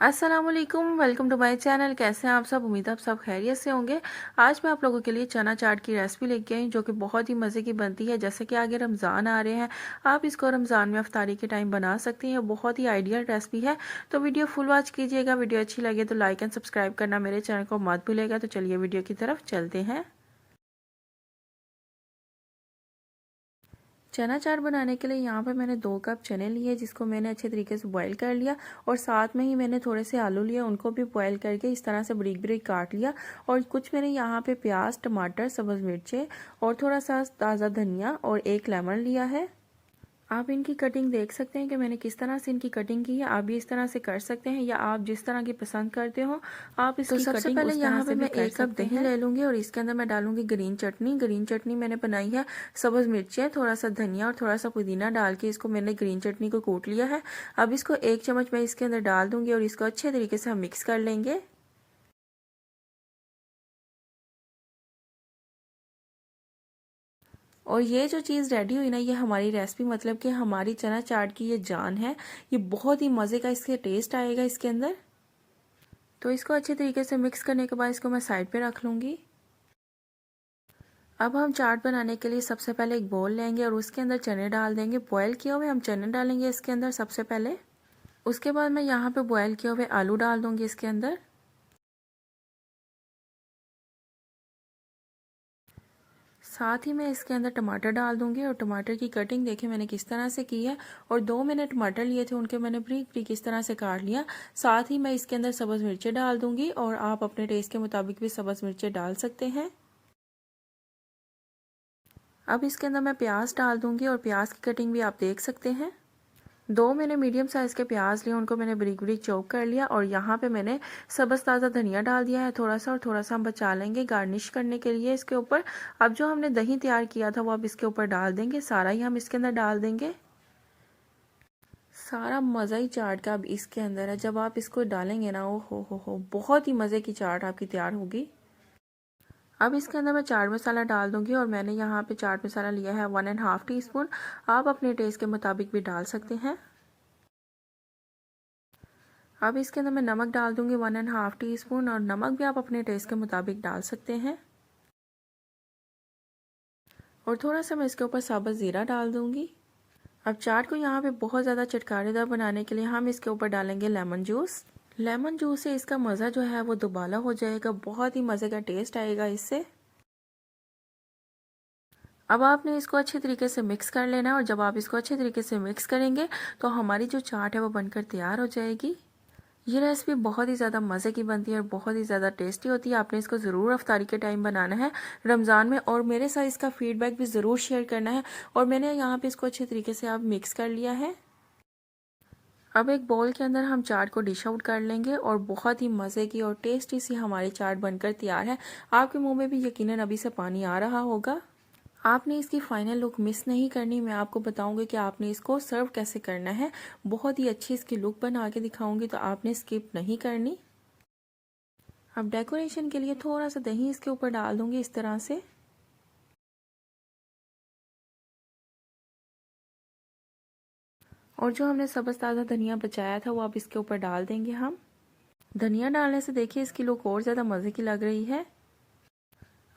अस्सलामुअलैकुम, welcome to my channel. कैसे हैं आप सब? उम्मीद है आप सब खैरियत से होंगे। आज मैं आप लोगों के लिए चना चाट की रेसिपी लेके आई हूँ, जो कि बहुत ही मज़े की बनती है। जैसे कि आगे रमज़ान आ रहे हैं, आप इसको रमज़ान में अफ्तारी के टाइम बना सकती हैं। बहुत ही आइडियल रेसिपी है, तो वीडियो फुल वॉच कीजिएगा। वीडियो अच्छी लगे तो लाइक एंड सब्सक्राइब करना मेरे चैनल को मत भूलिएगा। तो चलिए वीडियो की तरफ चलते हैं। चना चाट बनाने के लिए यहाँ पे मैंने 2 कप चने लिए, जिसको मैंने अच्छे तरीके से बॉईल कर लिया। और साथ में ही मैंने थोड़े से आलू लिए, उनको भी बॉईल करके इस तरह से बारीक बारीक काट लिया। और कुछ मैंने यहाँ पे प्याज, टमाटर, सब्ज़ मिर्चें और थोड़ा सा ताज़ा धनिया और 1 लेमन लिया है। आप इनकी कटिंग देख सकते हैं कि मैंने किस तरह से इनकी कटिंग की है। आप भी इस तरह से कर सकते हैं, या आप जिस तरह की पसंद करते हो आप इसकी कटिंग सबसे पहले यहाँ पे मैं 1 कप दही ले लूँगी और इसके अंदर मैं डालूंगी ग्रीन चटनी। ग्रीन चटनी मैंने बनाई है सब्ज़ मिर्चें, थोड़ा सा धनिया और थोड़ा सा पुदीना डाल के इसको मैंने ग्रीन चटनी को कूट लिया है। अब इसको 1 चम्मच मैं इसके अंदर डाल दूंगी और इसको अच्छे तरीके से हम मिक्स कर लेंगे। और ये जो चीज़ रेडी हुई ना, ये हमारी रेसिपी मतलब कि हमारी चना चाट की ये जान है। ये बहुत ही मज़े का इसके टेस्ट आएगा इसके अंदर। तो इसको अच्छे तरीके से मिक्स करने के बाद इसको मैं साइड पे रख लूँगी। अब हम चाट बनाने के लिए सबसे पहले एक बोल लेंगे और उसके अंदर चने डाल देंगे। बॉयल किए हुए हम चने डालेंगे इसके अंदर सबसे पहले। उसके बाद मैं यहाँ पे बॉयल किए हुए आलू डाल दूँगी इसके अंदर। साथ ही मैं इसके अंदर टमाटर डाल दूंगी और टमाटर की कटिंग देखिए मैंने किस तरह से की है। और 2 मैंने टमाटर लिए थे, उनके मैंने बारीक बारीक इस तरह से काट लिया। साथ ही मैं इसके अंदर सब्ज़ मिर्चें डाल दूंगी और आप अपने टेस्ट के मुताबिक भी सब्ज़ मिर्चें डाल सकते हैं। अब इसके अंदर मैं प्याज डाल दूंगी और प्याज की कटिंग भी आप देख सकते हैं। 2 मैंने मीडियम साइज़ के प्याज लिए, उनको मैंने बारीक बारीक चॉप कर लिया। और यहाँ पे मैंने सब्ज़ ताज़ा धनिया डाल दिया है थोड़ा सा, और थोड़ा सा हम बचा लेंगे गार्निश करने के लिए इसके ऊपर। अब जो हमने दही तैयार किया था वो अब इसके ऊपर डाल देंगे, सारा ही हम इसके अंदर डाल देंगे। सारा मज़ा ही चाट का अब इसके अंदर है। जब आप इसको डालेंगे ना, ओ हो बहुत ही मज़े की चाट आपकी तैयार होगी। अब इसके अंदर मैं चाट मसाला डाल दूंगी और मैंने यहाँ पे चाट मसाला लिया है 1.5 टीस्पून। आप अपने टेस्ट के मुताबिक भी डाल सकते हैं। अब इसके अंदर मैं नमक डाल दूंगी 1.5 टीस्पून, और नमक भी आप अपने टेस्ट के मुताबिक डाल सकते हैं। और थोड़ा सा मैं इसके ऊपर साबुत ज़ीरा डाल दूंगी। अब चाट को यहाँ पे बहुत ज़्यादा चटकारेदार बनाने के लिए हम इसके ऊपर डालेंगे लेमन जूस। लेमन जूस से इसका मज़ा जो है वो दुबाला हो जाएगा, बहुत ही मज़े का टेस्ट आएगा इससे। अब आपने इसको अच्छे तरीके से मिक्स कर लेना है, और जब आप इसको अच्छे तरीके से मिक्स करेंगे तो हमारी जो चाट है वो बनकर तैयार हो जाएगी। ये रेसिपी बहुत ही ज़्यादा मज़े की बनती है और बहुत ही ज़्यादा टेस्टी होती है। आपने इसको ज़रूर अफ्तारी के टाइम बनाना है रमज़ान में, और मेरे साथ इसका फीडबैक भी ज़रूर शेयर करना है। और मैंने यहाँ पे इसको अच्छे तरीके से आप मिक्स कर लिया है। अब एक बाउल के अंदर हम चाट को डिश आउट कर लेंगे, और बहुत ही मज़े की और टेस्टी सी हमारी चाट बनकर तैयार है। आपके मुंह में भी यकीनन अभी से पानी आ रहा होगा। आपने इसकी फाइनल लुक मिस नहीं करनी। मैं आपको बताऊंगी कि आपने इसको सर्व कैसे करना है। बहुत ही अच्छी इसकी लुक बना के दिखाऊंगी, तो आपने स्किप नहीं करनी। अब डेकोरेशन के लिए थोड़ा सा दही इसके ऊपर डाल दूंगी इस तरह से। और जो हमने सब्ज़ ताज़ा धनिया बचाया था वो अब इसके ऊपर डाल देंगे हम। धनिया डालने से देखिए इसकी लुक और ज़्यादा मज़े की लग रही है।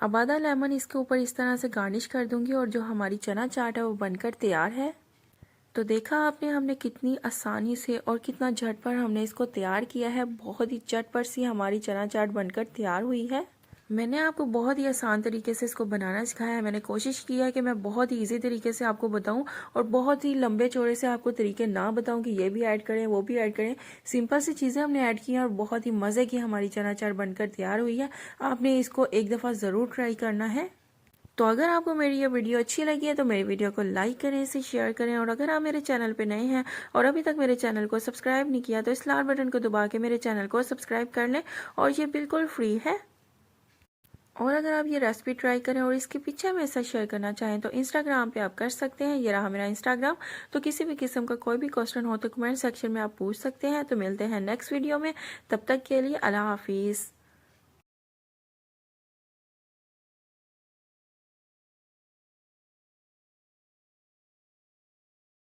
अब आधा लेमन इसके ऊपर इस तरह से गार्निश कर दूंगी, और जो हमारी चना चाट है वो बनकर तैयार है। तो देखा आपने हमने कितनी आसानी से और कितना झटपट हमने इसको तैयार किया है। बहुत ही चटपट सी हमारी चना चाट बनकर तैयार हुई है। मैंने आपको बहुत ही आसान तरीके से इसको बनाना सिखाया है। मैंने कोशिश की है कि मैं बहुत ही इजी तरीके से आपको बताऊं, और बहुत ही लंबे चौड़े से आपको तरीके ना बताऊं कि ये भी ऐड करें वो भी ऐड करें। सिंपल सी चीज़ें हमने ऐड की हैं और बहुत ही मज़े की हमारी चना चाट बनकर तैयार हुई है। आपने इसको एक दफ़ा ज़रूर ट्राई करना है। तो अगर आपको मेरी ये वीडियो अच्छी लगी है तो मेरी वीडियो को लाइक करें, इसे शेयर करें। और अगर आप मेरे चैनल पे नए हैं और अभी तक मेरे चैनल को सब्सक्राइब नहीं किया तो इस लाल बटन को दबा के मेरे चैनल को सब्सक्राइब कर लें, और ये बिल्कुल फ्री है। और अगर आप ये रेसिपी ट्राई करें और इसके पीछे में ऐसा शेयर करना चाहें तो इंस्टाग्राम पे आप कर सकते हैं। ये रहा मेरा इंस्टाग्राम। तो किसी भी किस्म का कोई भी क्वेश्चन हो तो कमेंट सेक्शन में आप पूछ सकते हैं। तो मिलते हैं नेक्स्ट वीडियो में, तब तक के लिए अल्लाह हाफिज़।